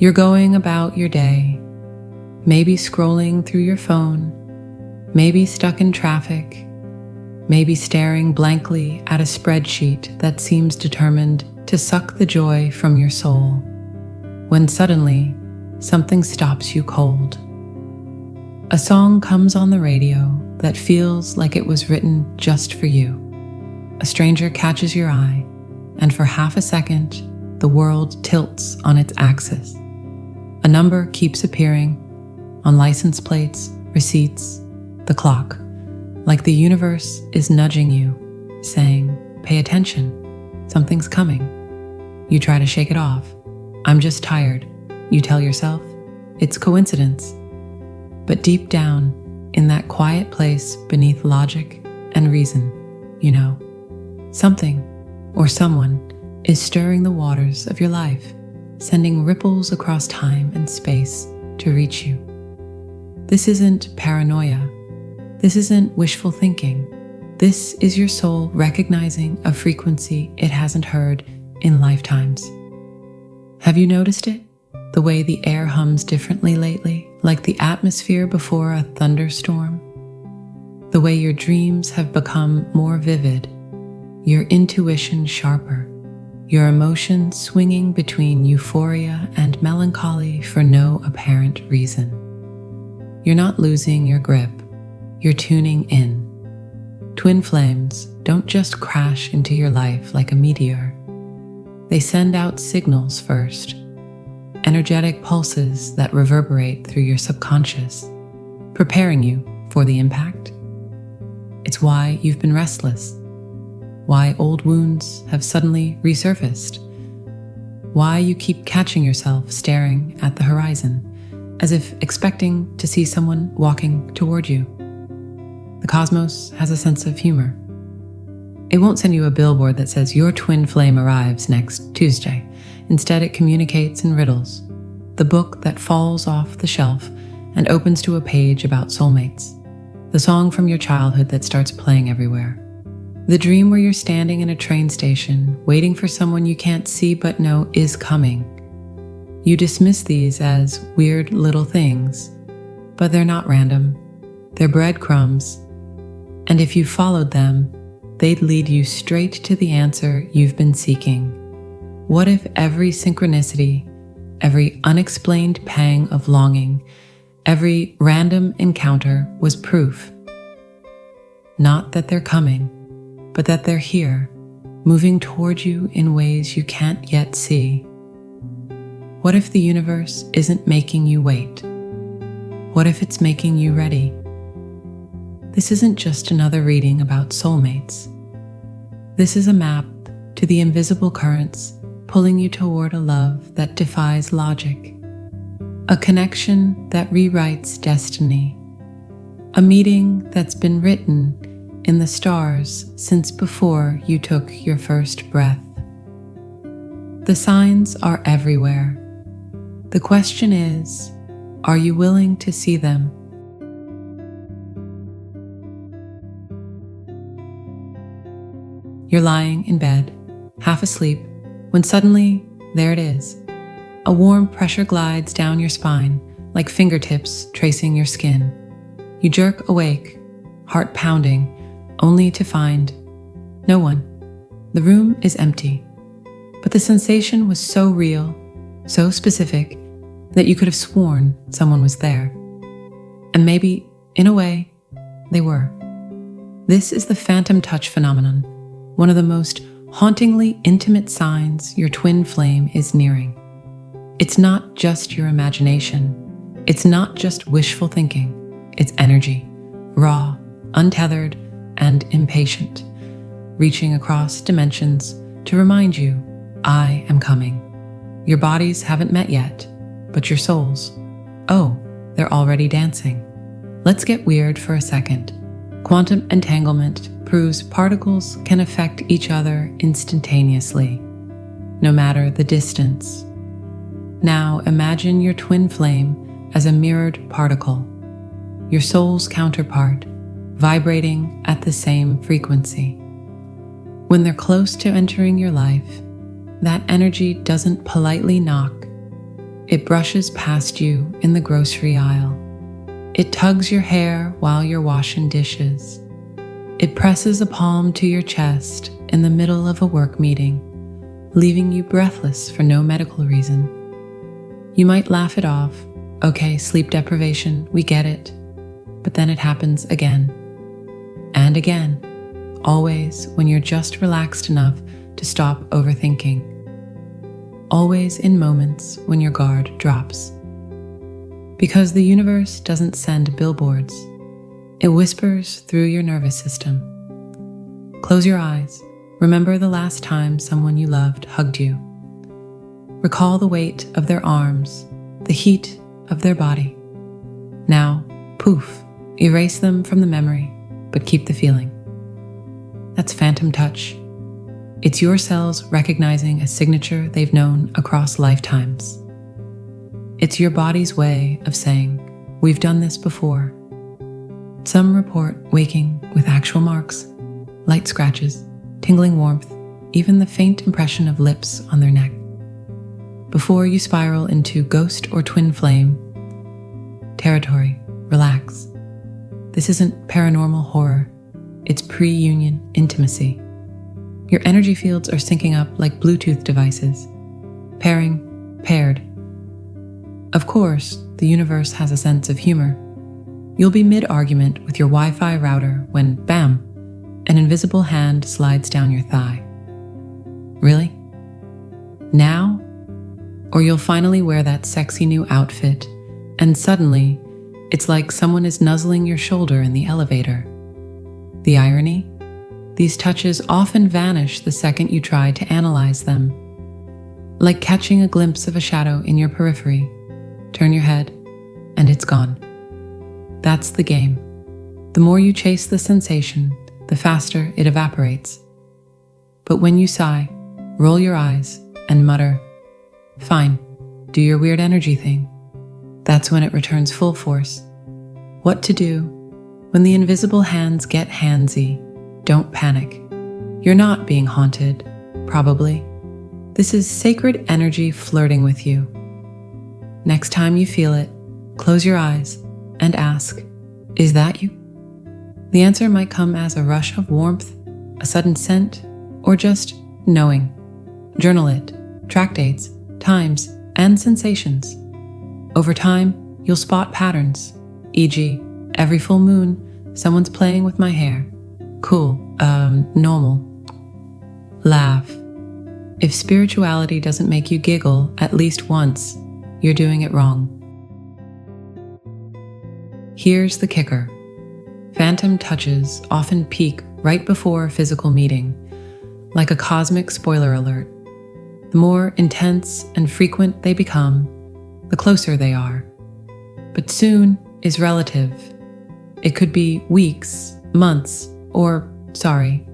You're going about your day, maybe scrolling through your phone, maybe stuck in traffic, maybe staring blankly at a spreadsheet that seems determined to suck the joy from your soul, when suddenly something stops you cold. A song comes on the radio that feels like it was written just for you. A stranger catches your eye, and for half a second, the world tilts on its axis. A number keeps appearing on license plates, receipts, the clock, like the universe is nudging you, saying, "Pay attention, something's coming." You try to shake it off. "I'm just tired," you tell yourself. It's coincidence. But deep down, in that quiet place beneath logic and reason, you know, something or someone is stirring the waters of your life, sending ripples across time and space to reach you. This isn't paranoia. This isn't wishful thinking. This is your soul recognizing a frequency it hasn't heard in lifetimes. Have you noticed it? The way the air hums differently lately, like the atmosphere before a thunderstorm? The way your dreams have become more vivid, your intuition sharper, your emotions swinging between euphoria and melancholy for no apparent reason. You're not losing your grip, you're tuning in. Twin flames don't just crash into your life like a meteor. They send out signals first, energetic pulses that reverberate through your subconscious, preparing you for the impact. It's why you've been restless, why old wounds have suddenly resurfaced, why you keep catching yourself staring at the horizon, as if expecting to see someone walking toward you. The cosmos has a sense of humor. It won't send you a billboard that says your twin flame arrives next Tuesday. Instead, it communicates in riddles, the book that falls off the shelf and opens to a page about soulmates, the song from your childhood that starts playing everywhere, the dream where you're standing in a train station waiting for someone you can't see but know is coming. You dismiss these as weird little things, but they're not random. They're breadcrumbs, and if you followed them, they'd lead you straight to the answer you've been seeking. What if every synchronicity, every unexplained pang of longing, every random encounter was proof? Not that they're coming, but that they're here, moving toward you in ways you can't yet see. What if the universe isn't making you wait? What if it's making you ready? This isn't just another reading about soulmates. This is a map to the invisible currents pulling you toward a love that defies logic, a connection that rewrites destiny, a meeting that's been written in the stars since before you took your first breath. The signs are everywhere. The question is, are you willing to see them? You're lying in bed, half asleep, when suddenly, there it is. A warm pressure glides down your spine, like fingertips tracing your skin. You jerk awake, heart pounding, only to find no one. The room is empty, but the sensation was so real, so specific, that you could have sworn someone was there. And maybe, in a way, they were. This is the phantom touch phenomenon, one of the most hauntingly intimate signs your twin flame is nearing. It's not just your imagination. It's not just wishful thinking. It's energy, raw, untethered, and impatient, reaching across dimensions to remind you, I am coming. Your bodies haven't met yet, but your souls, oh, they're already dancing. Let's get weird for a second. Quantum entanglement proves particles can affect each other instantaneously, no matter the distance. Now imagine your twin flame as a mirrored particle, your soul's counterpart, vibrating at the same frequency. When they're close to entering your life, that energy doesn't politely knock. It brushes past you in the grocery aisle. It tugs your hair while you're washing dishes. It presses a palm to your chest in the middle of a work meeting, leaving you breathless for no medical reason. You might laugh it off. Okay, sleep deprivation, we get it. But then it happens again and again, always when you're just relaxed enough to stop overthinking. Always in moments when your guard drops. Because the universe doesn't send billboards. It whispers through your nervous system. Close your eyes. Remember the last time someone you loved hugged you. Recall the weight of their arms, the heat of their body. Now, poof, erase them from the memory, but keep the feeling. That's phantom touch. It's your cells recognizing a signature they've known across lifetimes. It's your body's way of saying, we've done this before. Some report waking with actual marks, light scratches, tingling warmth, even the faint impression of lips on their neck. Before you spiral into ghost or twin flame territory, relax. This isn't paranormal horror. It's pre-union intimacy. Your energy fields are syncing up like Bluetooth devices. Paired. Of course, the universe has a sense of humor. You'll be mid-argument with your Wi-Fi router when, bam, an invisible hand slides down your thigh. Really? Now? Or you'll finally wear that sexy new outfit, and suddenly, it's like someone is nuzzling your shoulder in the elevator. The irony? These touches often vanish the second you try to analyze them. Like catching a glimpse of a shadow in your periphery. Turn your head, and it's gone. That's the game. The more you chase the sensation, the faster it evaporates. But when you sigh, roll your eyes, and mutter, fine, do your weird energy thing. That's when it returns full force. What to do? When the invisible hands get handsy, don't panic. You're not being haunted, probably. This is sacred energy flirting with you. Next time you feel it, close your eyes and ask, is that you? The answer might come as a rush of warmth, a sudden scent, or just knowing. Journal it, track dates, times, and sensations. Over time, you'll spot patterns, e.g., every full moon, someone's playing with my hair. Cool, normal. Laugh. If spirituality doesn't make you giggle at least once, you're doing it wrong. Here's the kicker. Phantom touches often peak right before a physical meeting, like a cosmic spoiler alert. The more intense and frequent they become, the closer they are. But soon is relative. It could be weeks, months, or, 3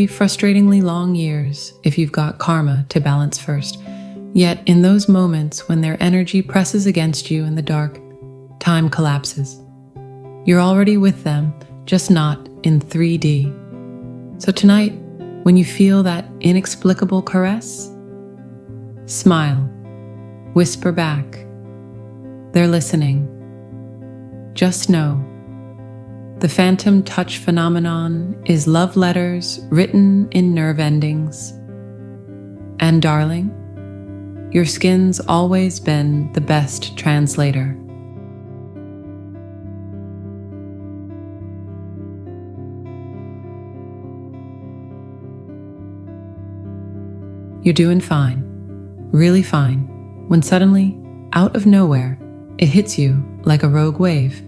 frustratingly long years if you've got karma to balance first. Yet in those moments when their energy presses against you in the dark, time collapses. You're already with them, just not in 3D. So tonight, when you feel that inexplicable caress, smile, whisper back. They're listening. Just know, the phantom touch phenomenon is love letters written in nerve endings. And darling, your skin's always been the best translator. You're doing fine, really fine, when suddenly, out of nowhere, it hits you like a rogue wave.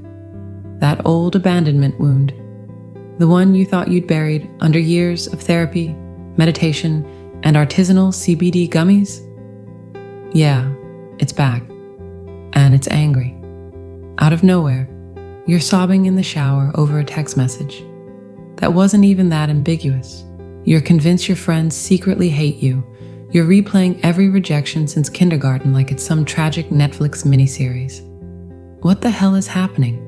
That old abandonment wound, the one you thought you'd buried under years of therapy, meditation, and artisanal CBD gummies? Yeah, it's back, and it's angry. Out of nowhere, you're sobbing in the shower over a text message that wasn't even that ambiguous. You're convinced your friends secretly hate you. You're replaying every rejection since kindergarten like it's some tragic Netflix miniseries. What the hell is happening?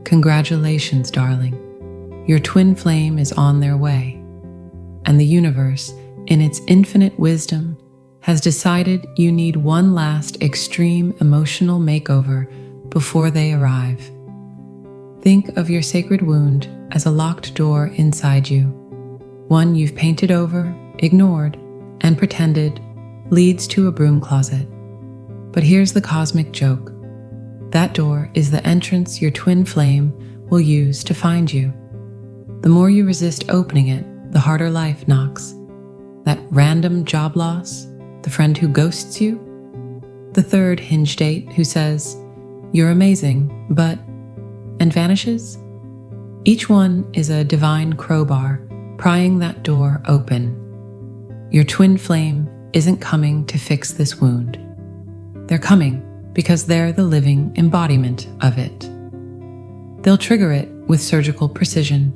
Congratulations, darling. Your twin flame is on their way, and the universe, in its infinite wisdom, has decided you need one last extreme emotional makeover before they arrive. Think of your sacred wound as a locked door inside you, one you've painted over, ignored, and pretended leads to a broom closet. But here's the cosmic joke. That door is the entrance your twin flame will use to find you. The more you resist opening it, the harder life knocks. That random job loss, the friend who ghosts you, the third hinge date who says, "You're amazing, but," and vanishes. Each one is a divine crowbar prying that door open. Your twin flame isn't coming to fix this wound. They're coming because they're the living embodiment of it. They'll trigger it with surgical precision,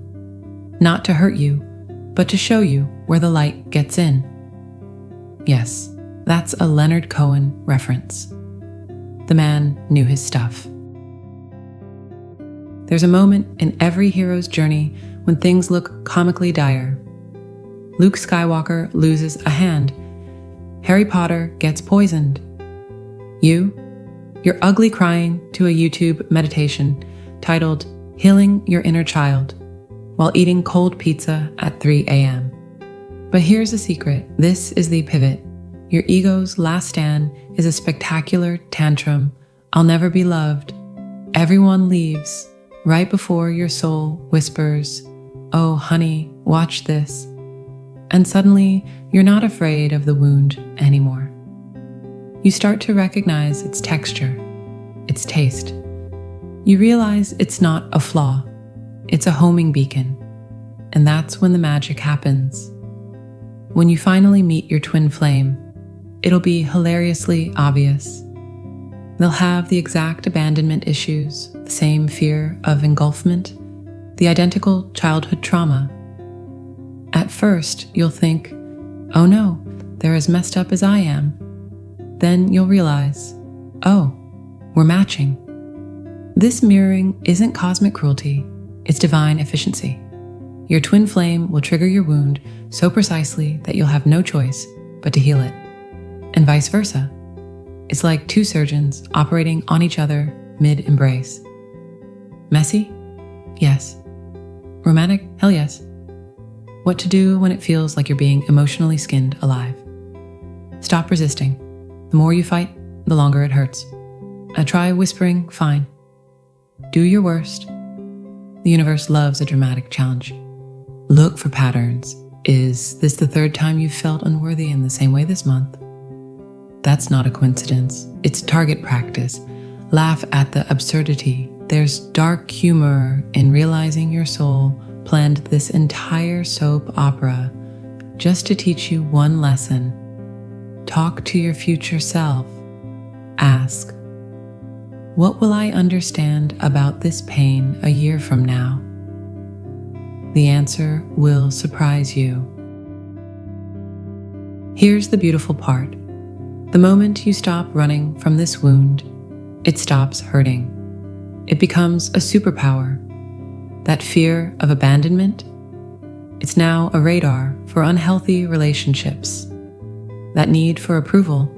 not to hurt you, but to show you where the light gets in. Yes, that's a Leonard Cohen reference. The man knew his stuff. There's a moment in every hero's journey when things look comically dire. Luke Skywalker loses a hand. Harry Potter gets poisoned. You're ugly crying to a YouTube meditation titled Healing Your Inner Child while eating cold pizza at 3 a.m. But here's a secret. This is the pivot. Your ego's last stand is a spectacular tantrum. I'll never be loved. Everyone leaves right before your soul whispers, "Oh, honey, watch this." And suddenly, you're not afraid of the wound anymore. You start to recognize its texture, its taste. You realize it's not a flaw, it's a homing beacon. And that's when the magic happens. When you finally meet your twin flame, it'll be hilariously obvious. They'll have the exact abandonment issues, the same fear of engulfment, the identical childhood trauma. At first, you'll think, "Oh no, they're as messed up as I am." Then you'll realize, "Oh, we're matching." This mirroring isn't cosmic cruelty, it's divine efficiency. Your twin flame will trigger your wound so precisely that you'll have no choice but to heal it. And vice versa. It's like two surgeons operating on each other mid-embrace. Messy? Yes. Romantic? Hell yes. What to do when it feels like you're being emotionally skinned alive. Stop resisting. The more you fight, the longer it hurts. Try whispering, "Fine." Do your worst. The universe loves a dramatic challenge. Look for patterns. Is this the third time you've felt unworthy in the same way this month? That's not a coincidence. It's target practice. Laugh at the absurdity. There's dark humor in realizing your soul planned this entire soap opera just to teach you one lesson. Talk to your future self. Ask, what will I understand about this pain a year from now? The answer will surprise you. Here's the beautiful part. The moment you stop running from this wound, it stops hurting. It becomes a superpower. That fear of abandonment, it's now a radar for unhealthy relationships. That need for approval,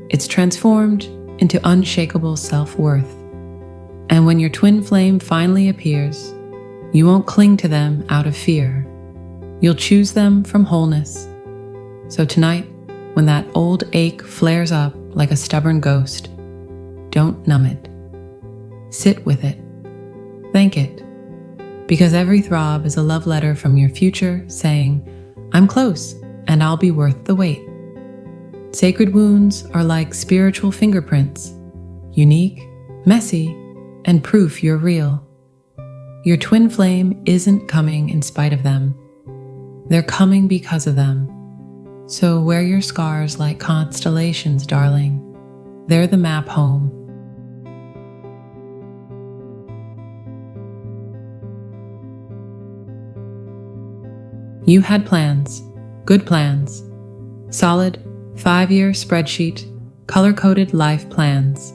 it's transformed into unshakable self-worth. And when your twin flame finally appears, you won't cling to them out of fear. You'll choose them from wholeness. So tonight, when that old ache flares up like a stubborn ghost, don't numb it. Sit with it. Thank it. Because every throb is a love letter from your future saying, "I'm close and I'll be worth the wait." Sacred wounds are like spiritual fingerprints, unique, messy, and proof you're real. Your twin flame isn't coming in spite of them. They're coming because of them. So wear your scars like constellations, darling. They're the map home. You had plans, good plans, solid 5-year spreadsheet, color-coded life plans.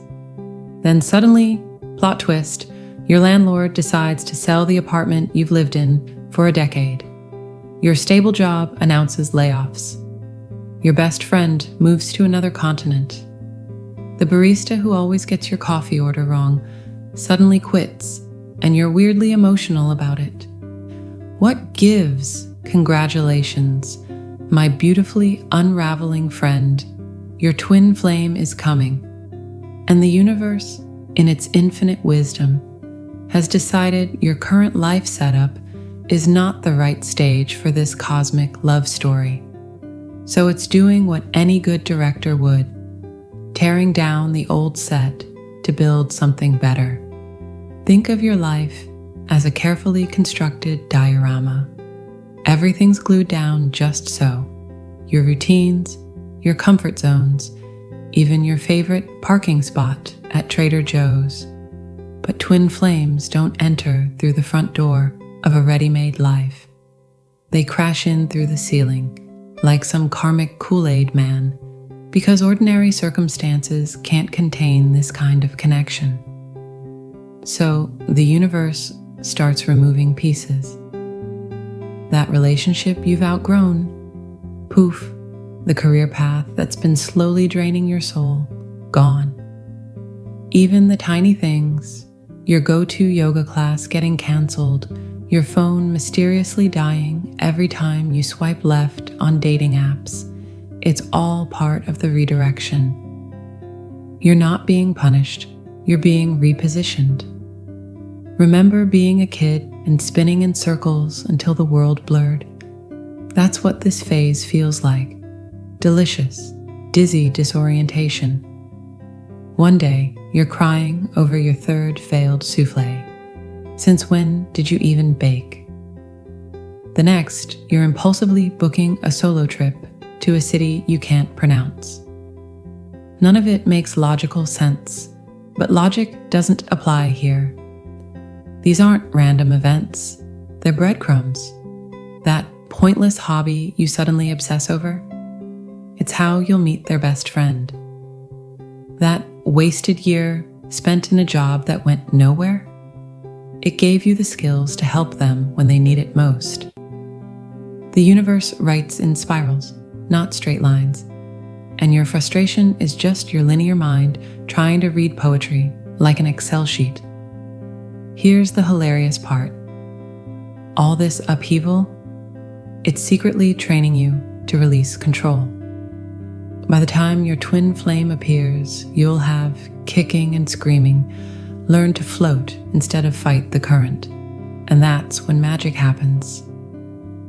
Then suddenly, plot twist, your landlord decides to sell the apartment you've lived in for a decade. Your stable job announces layoffs. Your best friend moves to another continent. The barista who always gets your coffee order wrong suddenly quits, and you're weirdly emotional about it. What gives? Congratulations, my beautifully unraveling friend. Your twin flame is coming, and the universe, in its infinite wisdom, has decided your current life setup is not the right stage for this cosmic love story. So it's doing what any good director would, tearing down the old set to build something better. Think of your life as a carefully constructed diorama. Everything's glued down just so. Your routines, your comfort zones, even your favorite parking spot at Trader Joe's. But twin flames don't enter through the front door of a ready-made life. They crash in through the ceiling like some karmic Kool-Aid man, because ordinary circumstances can't contain this kind of connection. So the universe starts removing pieces. That relationship you've outgrown, poof, the career path that's been slowly draining your soul, gone. Even the tiny things, your go-to yoga class getting canceled, your phone mysteriously dying every time you swipe left on dating apps, it's all part of the redirection. You're not being punished, you're being repositioned. Remember being a kid and spinning in circles until the world blurred? That's what this phase feels like. Delicious, dizzy disorientation. One day, you're crying over your third failed souffle. Since when did you even bake? The next, you're impulsively booking a solo trip to a city you can't pronounce. None of it makes logical sense, but logic doesn't apply here. These aren't random events, they're breadcrumbs. That pointless hobby you suddenly obsess over, it's how you'll meet their best friend. That wasted year spent in a job that went nowhere, it gave you the skills to help them when they need it most. The universe writes in spirals, not straight lines, and your frustration is just your linear mind trying to read poetry like an Excel sheet. Here's the hilarious part. All this upheaval, it's secretly training you to release control. By the time your twin flame appears, you'll have, kicking and screaming, learned to float instead of fight the current. And that's when magic happens.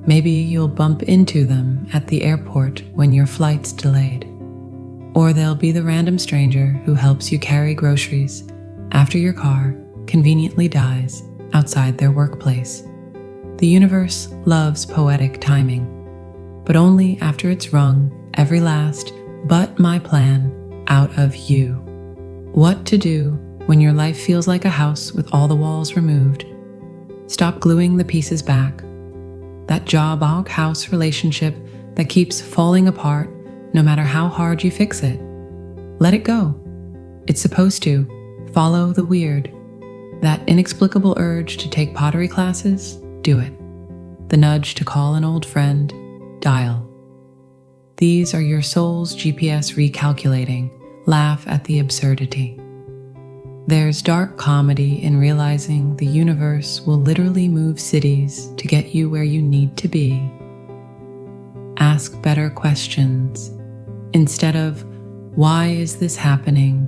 Maybe you'll bump into them at the airport when your flight's delayed. Or they'll be the random stranger who helps you carry groceries after your car conveniently dies outside their workplace. The universe loves poetic timing, but only after it's wrung every last "but my plan" out of you. What to do when your life feels like a house with all the walls removed? Stop gluing the pieces back. That job house relationship that keeps falling apart no matter how hard you fix it. Let it go. It's supposed to. Follow the weird. That inexplicable urge to take pottery classes? Do it. The nudge to call an old friend? Dial. These are your soul's GPS recalculating. Laugh at the absurdity. There's dark comedy in realizing the universe will literally move cities to get you where you need to be. Ask better questions. Instead of, why is this happening?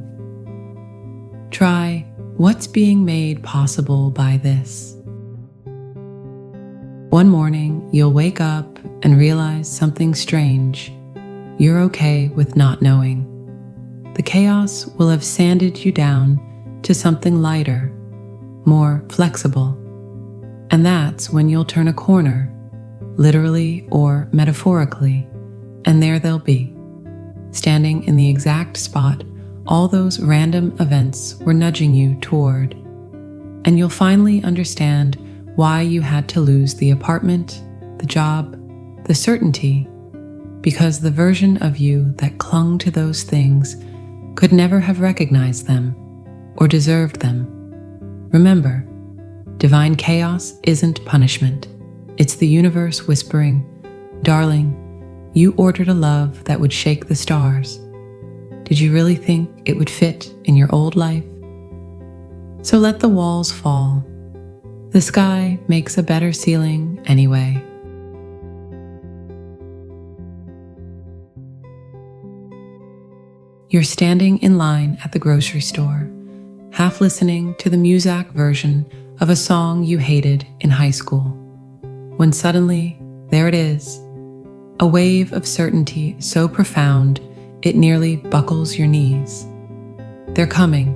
Try, what's being made possible by this? One morning, you'll wake up and realize something strange. You're okay with not knowing. The chaos will have sanded you down to something lighter, more flexible. And that's when you'll turn a corner, literally or metaphorically, and there they'll be, standing in the exact spot all those random events were nudging you toward. And you'll finally understand why you had to lose the apartment, the job, the certainty, because the version of you that clung to those things could never have recognized them or deserved them. Remember, divine chaos isn't punishment. It's the universe whispering, darling, You ordered a love that would shake the stars. Did you really think it would fit in your old life? So let the walls fall. The sky makes a better ceiling anyway. You're standing in line at the grocery store, half listening to the Muzak version of a song you hated in high school, when suddenly, there it is, a wave of certainty so profound it nearly buckles your knees. They're coming,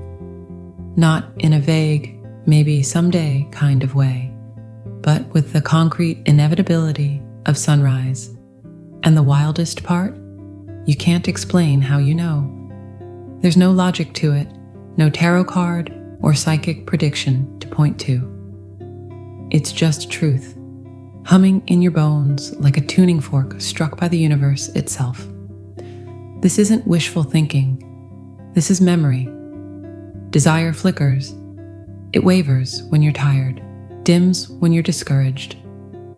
not in a vague, maybe someday kind of way, but with the concrete inevitability of sunrise. And the wildest part? You can't explain how you know. There's no logic to it, no tarot card or psychic prediction to point to. It's just truth, humming in your bones like a tuning fork struck by the universe itself. This isn't wishful thinking. This is memory. Desire flickers. It wavers when you're tired, dims when you're discouraged.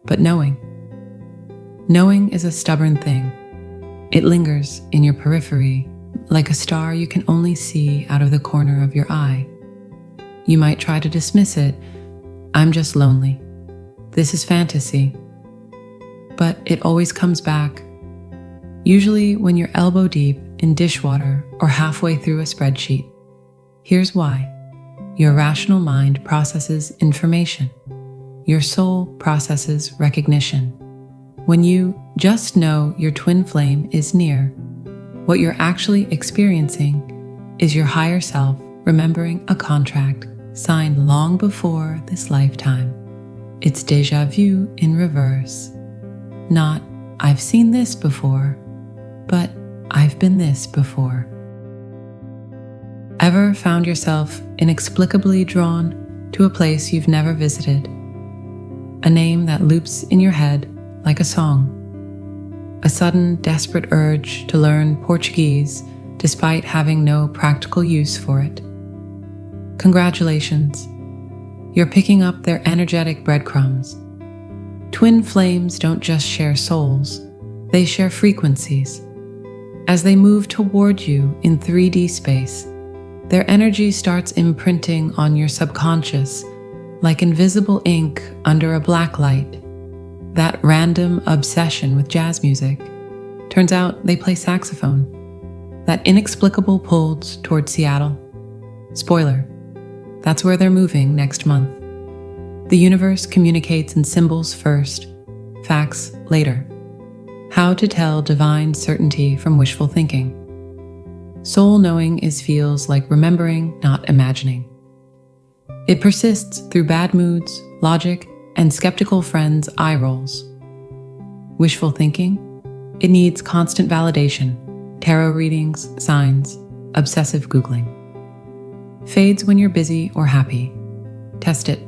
But knowing is a stubborn thing. It lingers in your periphery like a star you can only see out of the corner of your eye. You might try to dismiss it. I'm just lonely. This is fantasy. But it always comes back. Usually when you're elbow deep in dishwater or halfway through a spreadsheet. Here's why. Your rational mind processes information. Your soul processes recognition. When you just know your twin flame is near, what you're actually experiencing is your higher self remembering a contract signed long before this lifetime. It's déjà vu in reverse. Not, I've seen this before, but I've been this before. Ever found yourself inexplicably drawn to a place you've never visited? A name that loops in your head like a song. A sudden, desperate urge to learn Portuguese despite having no practical use for it. Congratulations. You're picking up their energetic breadcrumbs. Twin flames don't just share souls, they share frequencies. As they move toward you in 3D space, their energy starts imprinting on your subconscious like invisible ink under a black light. That random obsession with jazz music. Turns out they play saxophone. That inexplicable pulled toward Seattle. Spoiler, that's where they're moving next month. The universe communicates in symbols first, facts later. How to tell divine certainty from wishful thinking. Soul knowing feels like remembering, not imagining. It persists through bad moods, logic, and skeptical friends' eye rolls. Wishful thinking? It needs constant validation, tarot readings, signs, obsessive Googling. Fades when you're busy or happy. Test it.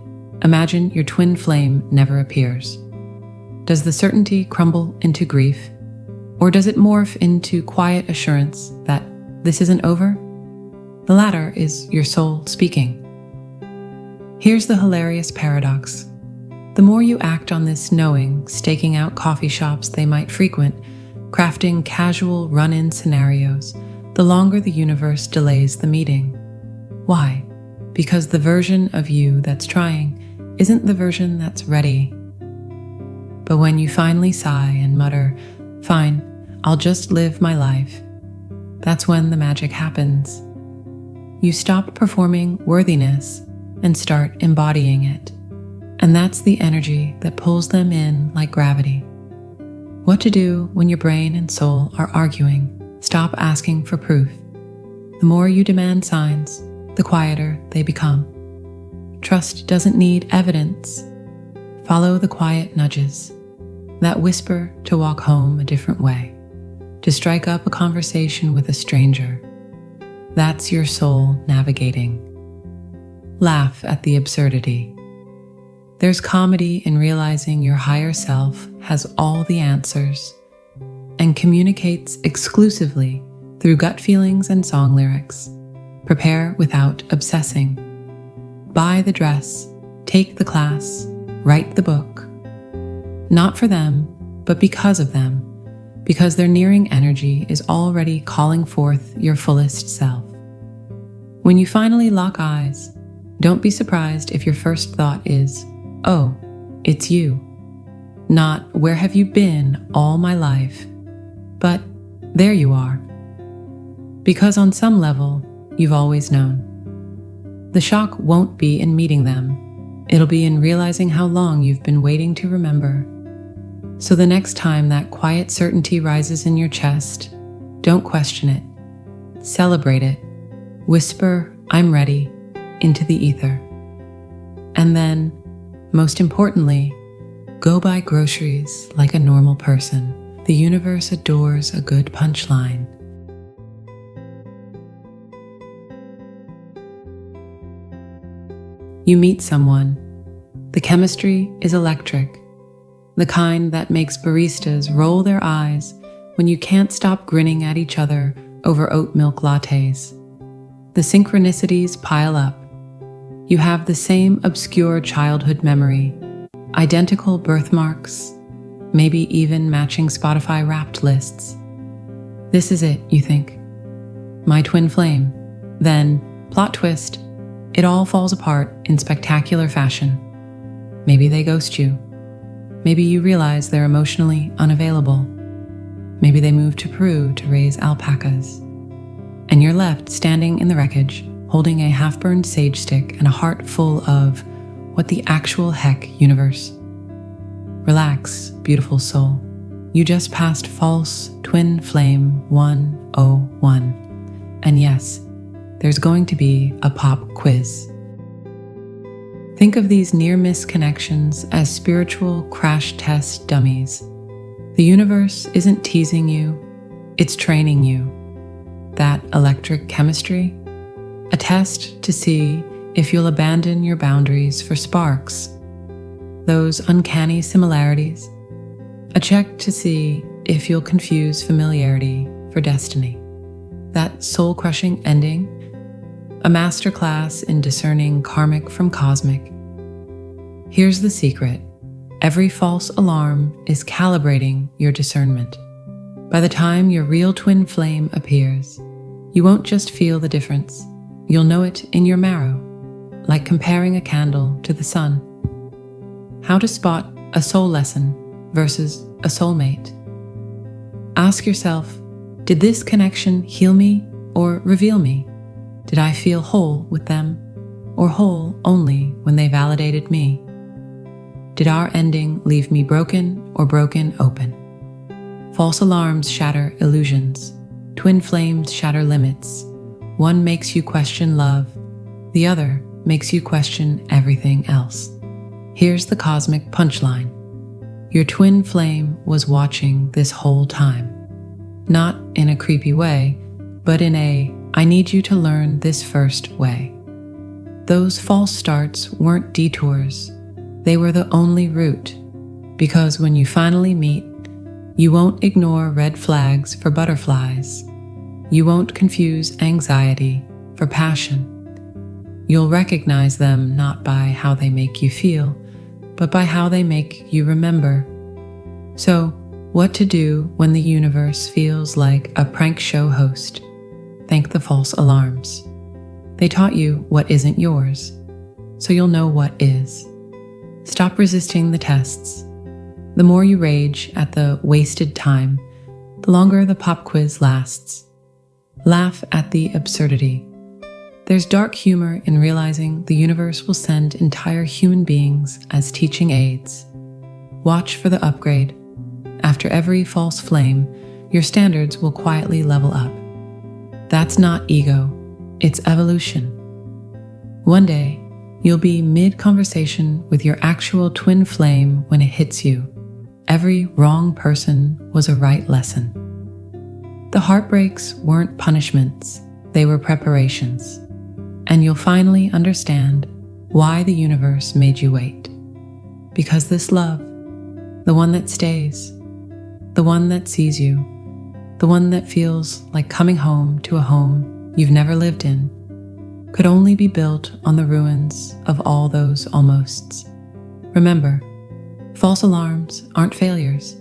Imagine your twin flame never appears. Does the certainty crumble into grief? Or does it morph into quiet assurance that this isn't over? The latter is your soul speaking. Here's the hilarious paradox. The more you act on this knowing, staking out coffee shops they might frequent, crafting casual run-in scenarios, the longer the universe delays the meeting. Why? Because the version of you that's trying isn't the version that's ready. But when you finally sigh and mutter, "Fine, I'll just live my life," that's when the magic happens. You stop performing worthiness and start embodying it. And that's the energy that pulls them in like gravity. What to do when your brain and soul are arguing? Stop asking for proof. The more you demand signs, the quieter they become. Trust doesn't need evidence. Follow the quiet nudges, that whisper to walk home a different way, to strike up a conversation with a stranger. That's your soul navigating. Laugh at the absurdity. There's comedy in realizing your higher self has all the answers and communicates exclusively through gut feelings and song lyrics. Prepare without obsessing. Buy the dress, take the class, write the book. Not for them, but because of them. because their nearing energy is already calling forth your fullest self. When you finally lock eyes, don't be surprised if your first thought is, "Oh, it's you." Not, "Where have you been all my life?" but "There you are." Because on some level, you've always known. The shock won't be in meeting them. It'll be in realizing how long you've been waiting to remember. So the next time that quiet certainty rises in your chest, don't question it. Celebrate it. Whisper, "I'm ready," into the ether. And then, most importantly, go buy groceries like a normal person. The universe adores a good punchline. You meet someone. The chemistry is electric, the kind that makes baristas roll their eyes when you can't stop grinning at each other over oat milk lattes. The synchronicities pile up. You have the same obscure childhood memory, identical birthmarks, maybe even matching Spotify Wrapped lists. This is it, you think. My twin flame. Then, plot twist, it all falls apart in spectacular fashion. Maybe they ghost you. Maybe you realize they're emotionally unavailable. Maybe they moved to Peru to raise alpacas. And you're left standing in the wreckage, holding a half-burned sage stick and a heart full of, what the actual heck, universe? Relax, beautiful soul. You just passed false twin flame 101. And yes, there's going to be a pop quiz. Think of these near-miss connections as spiritual crash test dummies. The universe isn't teasing you, it's training you. That electric chemistry? A test to see if you'll abandon your boundaries for sparks. Those uncanny similarities? A check to see if you'll confuse familiarity for destiny. That soul-crushing ending? A masterclass in discerning karmic from cosmic. Here's the secret. Every false alarm is calibrating your discernment. By the time your real twin flame appears, you won't just feel the difference. You'll know it in your marrow, like comparing a candle to the sun. How to spot a soul lesson versus a soulmate. Ask yourself, did this connection heal me or reveal me? Did I feel whole with them, or whole only when they validated me? Did our ending leave me broken or broken open? False alarms shatter illusions. Twin flames shatter limits. One makes you question love. The other makes you question everything else. Here's the cosmic punchline. Your twin flame was watching this whole time. Not in a creepy way, but in a, I need you to learn this first way. Those false starts weren't detours. They were the only route, because when you finally meet, you won't ignore red flags for butterflies. You won't confuse anxiety for passion. You'll recognize them not by how they make you feel, but by how they make you remember. So, what to do when the universe feels like a prank show host? Thank the false alarms. They taught you what isn't yours, so you'll know what is. Stop resisting the tests. The more you rage at the wasted time, the longer the pop quiz lasts. Laugh at the absurdity. There's dark humor in realizing the universe will send entire human beings as teaching aids. Watch for the upgrade. After every false flame, your standards will quietly level up. That's not ego, it's evolution. One day, you'll be mid-conversation with your actual twin flame when it hits you. Every wrong person was a right lesson. The heartbreaks weren't punishments, they were preparations. And you'll finally understand why the universe made you wait. Because this love, the one that stays, the one that sees you, the one that feels like coming home to a home you've never lived in, could only be built on the ruins of all those almosts. Remember, false alarms aren't failures.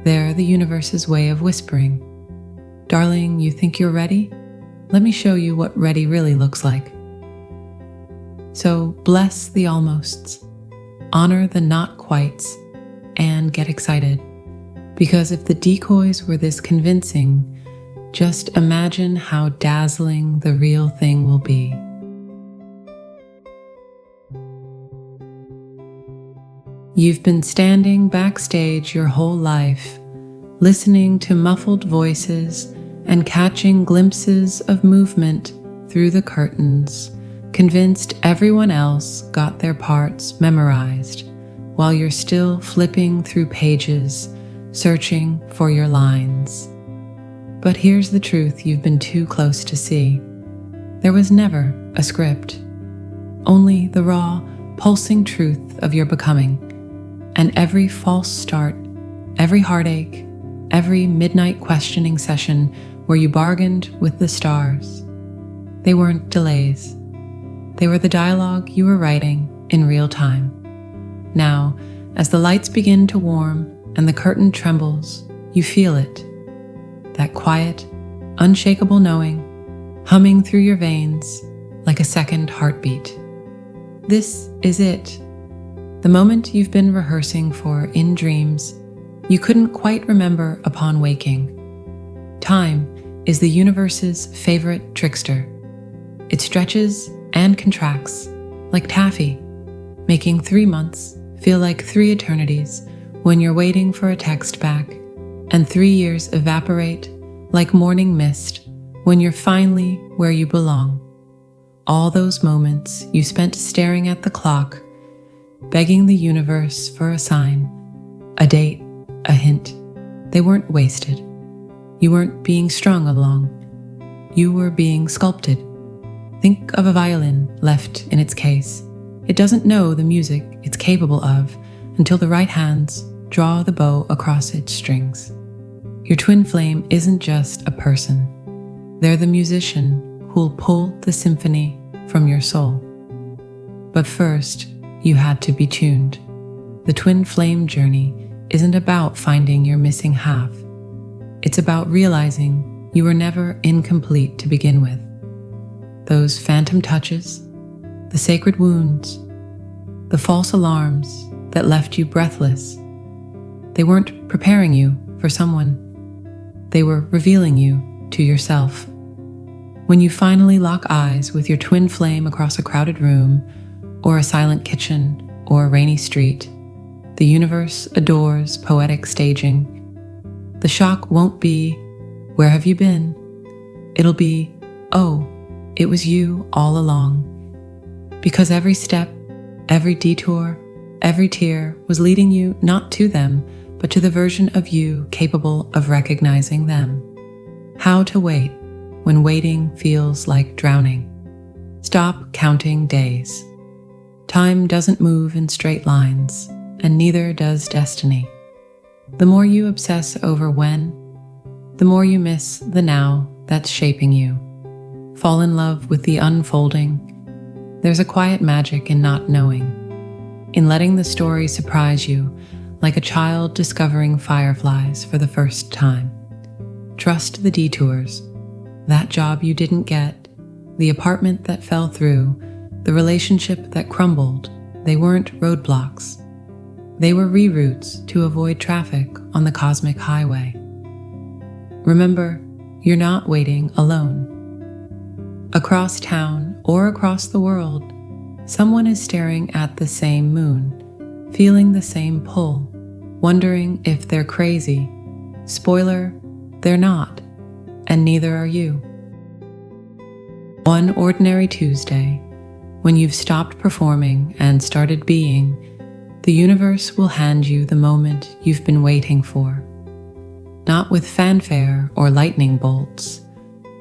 They're the universe's way of whispering, "Darling, you think you're ready? Let me show you what ready really looks like." So bless the almosts, honor the not quites, and get excited. Because if the decoys were this convincing, just imagine how dazzling the real thing will be. You've been standing backstage your whole life, listening to muffled voices and catching glimpses of movement through the curtains, convinced everyone else got their parts memorized, while you're still flipping through pages, searching for your lines. But here's the truth you've been too close to see. There was never a script, only the raw, pulsing truth of your becoming. And every false start, every heartache, every midnight questioning session where you bargained with the stars, they weren't delays. They were the dialogue you were writing in real time. Now, as the lights begin to warm and the curtain trembles, you feel it. That quiet, unshakable knowing, humming through your veins like a second heartbeat. This is it. The moment you've been rehearsing for in dreams, you couldn't quite remember upon waking. Time is the universe's favorite trickster. It stretches and contracts like taffy, making 3 months feel like 3 eternities when you're waiting for a text back, and 3 years evaporate like morning mist when you're finally where you belong. All those moments you spent staring at the clock, begging the universe for a sign, a date, a hint, they weren't wasted. You weren't being strung along. You were being sculpted. Think of a violin left in its case. It doesn't know the music it's capable of until the right hands draw the bow across its strings. Your twin flame isn't just a person. They're the musician who'll pull the symphony from your soul. But first, you had to be tuned. The twin flame journey isn't about finding your missing half. It's about realizing you were never incomplete to begin with. Those phantom touches, the sacred wounds, the false alarms that left you breathless, they weren't preparing you for someone. They were revealing you to yourself. When you finally lock eyes with your twin flame across a crowded room, or a silent kitchen, or a rainy street, the universe adores poetic staging. The shock won't be, "Where have you been?" It'll be, "Oh, it was you all along." Because every step, every detour, every tear was leading you not to them, but to the version of you capable of recognizing them. How to wait when waiting feels like drowning. Stop counting days. Time doesn't move in straight lines, and neither does destiny. The more you obsess over when, the more you miss the now that's shaping you. Fall in love with the unfolding. There's a quiet magic in not knowing, in letting the story surprise you like a child discovering fireflies for the first time. Trust the detours, that job you didn't get, the apartment that fell through, the relationship that crumbled. They weren't roadblocks. They were reroutes to avoid traffic on the cosmic highway. Remember, you're not waiting alone. Across town or across the world, someone is staring at the same moon, feeling the same pull, wondering if they're crazy. Spoiler, they're not, and neither are you. One ordinary Tuesday, when you've stopped performing and started being, the universe will hand you the moment you've been waiting for. Not with fanfare or lightning bolts,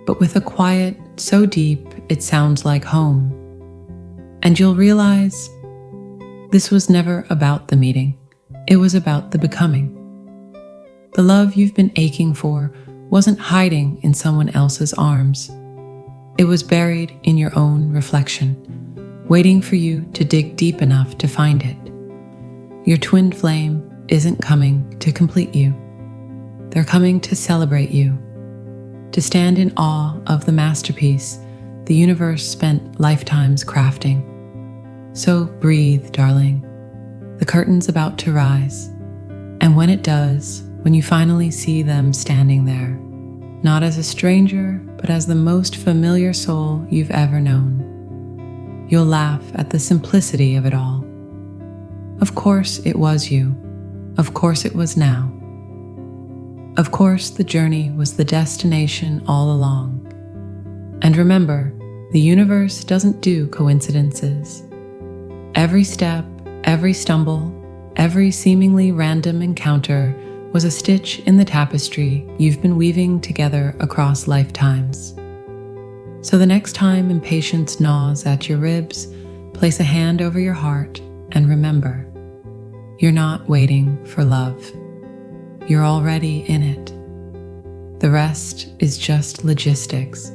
but with a quiet so deep it sounds like home. And you'll realize this was never about the meeting. It was about the becoming. The love you've been aching for wasn't hiding in someone else's arms. It was buried in your own reflection, waiting for you to dig deep enough to find it. Your twin flame isn't coming to complete you. They're coming to celebrate you, to stand in awe of the masterpiece the universe spent lifetimes crafting. So breathe, darling. The curtain's about to rise. And when it does, when you finally see them standing there, not as a stranger, but as the most familiar soul you've ever known, you'll laugh at the simplicity of it all. Of course it was you. Of course it was now. Of course the journey was the destination all along. And remember, the universe doesn't do coincidences. Every step, every stumble, every seemingly random encounter was a stitch in the tapestry you've been weaving together across lifetimes. So the next time impatience gnaws at your ribs, place a hand over your heart and remember, you're not waiting for love. You're already in it. The rest is just logistics.